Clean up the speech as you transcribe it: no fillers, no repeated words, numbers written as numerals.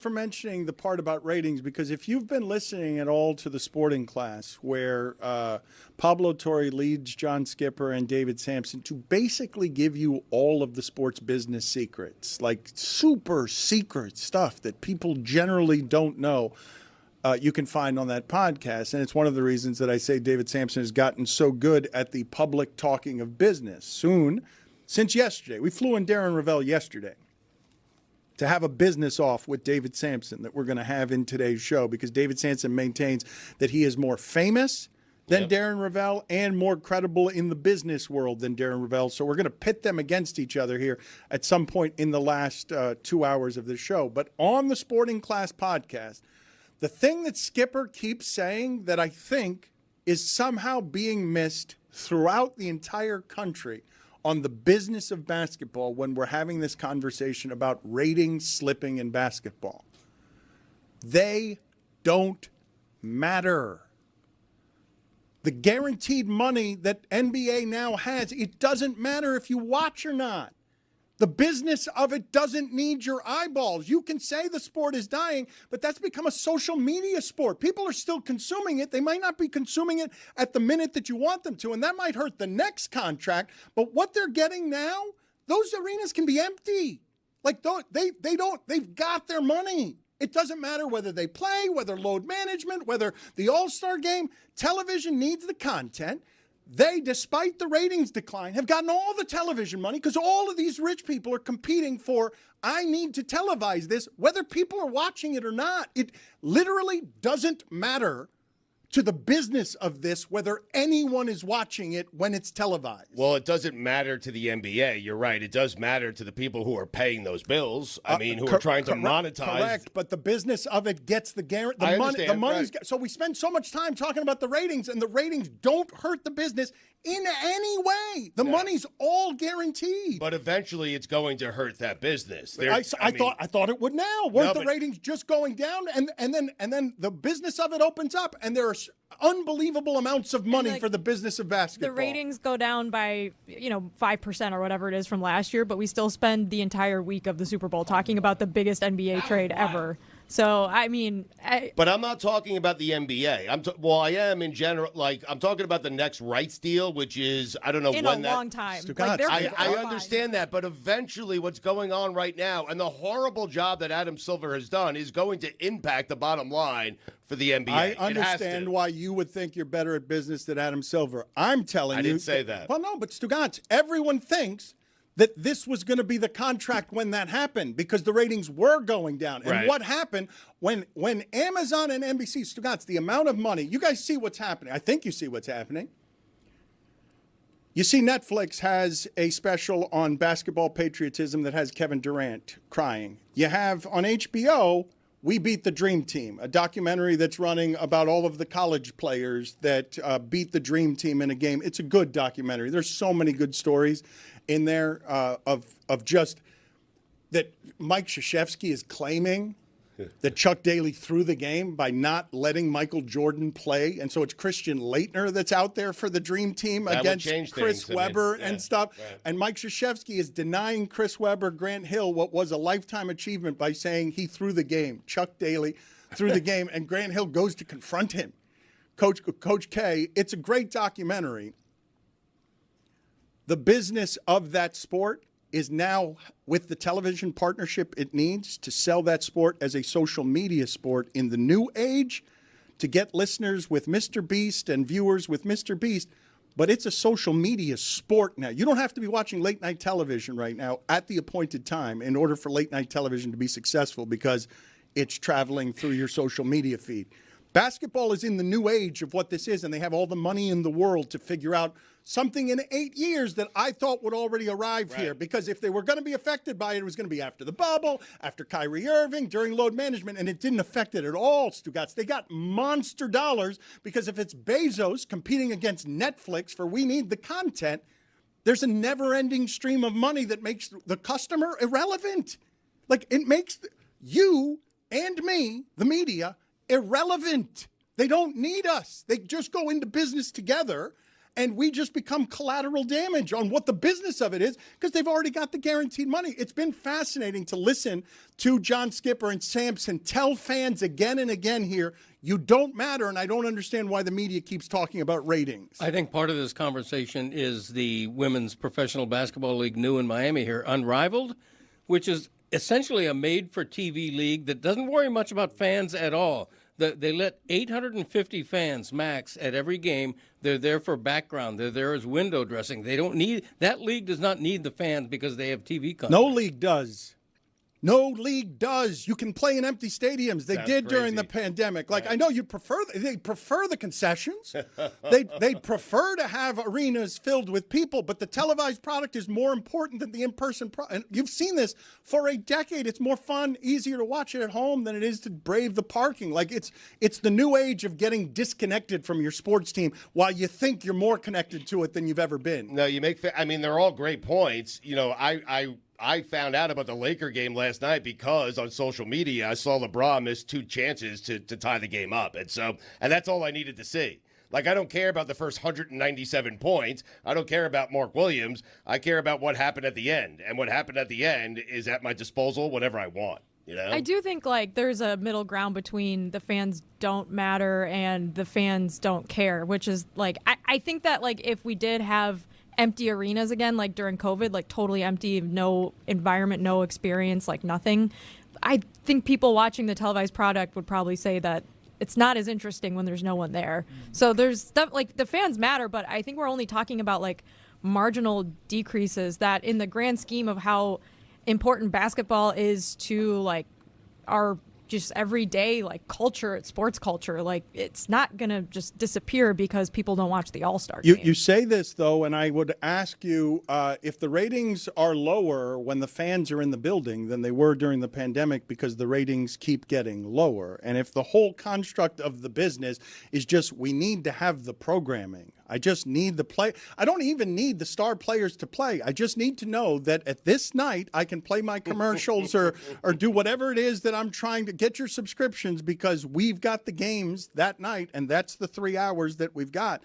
for mentioning the part about ratings, because if you've been listening at all to the sporting class where Pablo Torre leads John Skipper and David Sampson to basically give you all of the sports business secrets, like super secret stuff that people generally don't know, you can find on that podcast. And it's one of the reasons that I say David Sampson has gotten so good at the public talking of business. Since yesterday, we flew in Darren Ravel yesterday to have a business off with David Sampson that we're going to have in today's show, because David Sampson maintains that he is more famous than Darren Ravel and more credible in the business world than Darren Ravel. So we're going to pit them against each other here at some point in the last 2 hours of the show. But on the Sporting Class podcast, the thing that Skipper keeps saying that I think is somehow being missed throughout the entire country on the business of basketball when we're having this conversation about ratings slipping in basketball. They don't matter. The guaranteed money that NBA now has, it doesn't matter if you watch or not. The business of it doesn't need your eyeballs. You can say the sport is dying, but that's become a social media sport. People are still consuming it. They might not be consuming it at the minute that you want them to, and that might hurt the next contract. But what they're getting now, those arenas can be empty. Like they've got their money. It doesn't matter whether they play, whether load management, whether the All-Star game. Television needs the content. They, despite the ratings decline, have gotten all the television money because all of these rich people are competing for, I need to televise this, whether people are watching it or not. It literally doesn't matter to the business of this whether anyone is watching it when it's televised. Well, it doesn't matter to the NBA. You're right. It does matter to the people who are paying those bills. I mean, who are trying to monetize. Correct, but the business of it gets the guarantee. I understand, money's right. So we spend so much time talking about the ratings, and the ratings don't hurt the business in any way. The money's all guaranteed. But eventually, it's going to hurt that business. I thought it would now. Weren't the ratings just going down, and then the business of it opens up, and there are unbelievable amounts of money for the business of basketball. The ratings go down by 5% or whatever it is from last year, but we still spend the entire week of the Super Bowl talking about the biggest NBA trade ever. So, I mean... But I'm not talking about the NBA. I am in general. Like, I'm talking about the next rights deal, which is, I don't know in when a long time. Stugotz. I understand that, but eventually what's going on right now, and the horrible job that Adam Silver has done, is going to impact the bottom line for the NBA. I understand why you would think you're better at business than Adam Silver. I'm telling you... I didn't say that. Well, no, but Stugotz, everyone thinks that this was going to be the contract when that happened because the ratings were going down. And what happened when Amazon and NBC, Stugotz, the amount of money, you guys see what's happening. I think you see what's happening. You see Netflix has a special on basketball patriotism that has Kevin Durant crying. You have on HBO, We Beat the Dream Team, a documentary that's running about all of the college players that beat the Dream Team in a game. It's a good documentary. There's so many good stories in there of just that Mike Krzyzewski is claiming that Chuck Daly threw the game by not letting Michael Jordan play. And so it's Christian Laettner that's out there for the Dream Team against Chris Webber and stuff. Right. And Mike Krzyzewski is denying Chris Webber, Grant Hill, what was a lifetime achievement by saying he threw the game. Chuck Daly threw the game, and Grant Hill goes to confront him. Coach K, it's a great documentary. The business of that sport is now, with the television partnership it needs to sell that sport as a social media sport in the new age, to get listeners with Mr. Beast and viewers with Mr. Beast. But it's a social media sport now. You don't have to be watching late night television right now at the appointed time in order for late night television to be successful, because it's traveling through your social media feed. Basketball is in the new age of what this is, and they have all the money in the world to figure out something in 8 years that I thought would already arrive here. Because if they were going to be affected by it, it was going to be after the bubble, after Kyrie Irving, during load management, and it didn't affect it at all, Stugotz. They got monster dollars because if it's Bezos competing against Netflix for we need the content, there's a never-ending stream of money that makes the customer irrelevant. Like, it makes you and me, the media, irrelevant. They don't need us. They just go into business together, and we just become collateral damage on what the business of it is because they've already got the guaranteed money. It's been fascinating to listen to John Skipper and Sampson tell fans again and again here, you don't matter, and I don't understand why the media keeps talking about ratings. I think part of this conversation is the Women's Professional Basketball League, new in Miami here, Unrivaled, which is essentially a made-for-TV league that doesn't worry much about fans at all. They let 850 fans max at every game. They're there for background. They're there as window dressing. They don't need that league does not need the fans because they have TV content. No league does. No league does. You can play in empty stadiums. They did during the pandemic. Like, right. I know you they prefer the concessions. they prefer to have arenas filled with people, but the televised product is more important than the in-person and you've seen this for a decade. It's more fun, easier to watch it at home than it is to brave the parking. Like, it's the new age of getting disconnected from your sports team while you think you're more connected to it than you've ever been. No, I mean, they're all great points. You know, I found out about the Laker game last night because on social media I saw LeBron miss 2 chances to tie the game up. And that's all I needed to see. Like, I don't care about the first 197 points. I don't care about Mark Williams. I care about what happened at the end. And what happened at the end is at my disposal whenever I want. You know? I do think, like, there's a middle ground between the fans don't matter and the fans don't care, which is, like, I think that, like, if we did have empty arenas again, like during COVID, like totally empty, no environment, no experience, like nothing, I think people watching the televised product would probably say that it's not as interesting when there's no one there. So there's stuff like the fans matter, but I think we're only talking about like marginal decreases that in the grand scheme of how important basketball is to like our just everyday like culture, sports culture, like it's not gonna just disappear because people don't watch the All-Star game. You say this though, and I would ask you if the ratings are lower when the fans are in the building than they were during the pandemic because the ratings keep getting lower, and if the whole construct of the business is just we need to have the programming. I just need the play. I don't even need the star players to play. I just need to know that at this night I can play my commercials or do whatever it is that I'm trying to get your subscriptions because we've got the games that night and that's the 3 hours that we've got.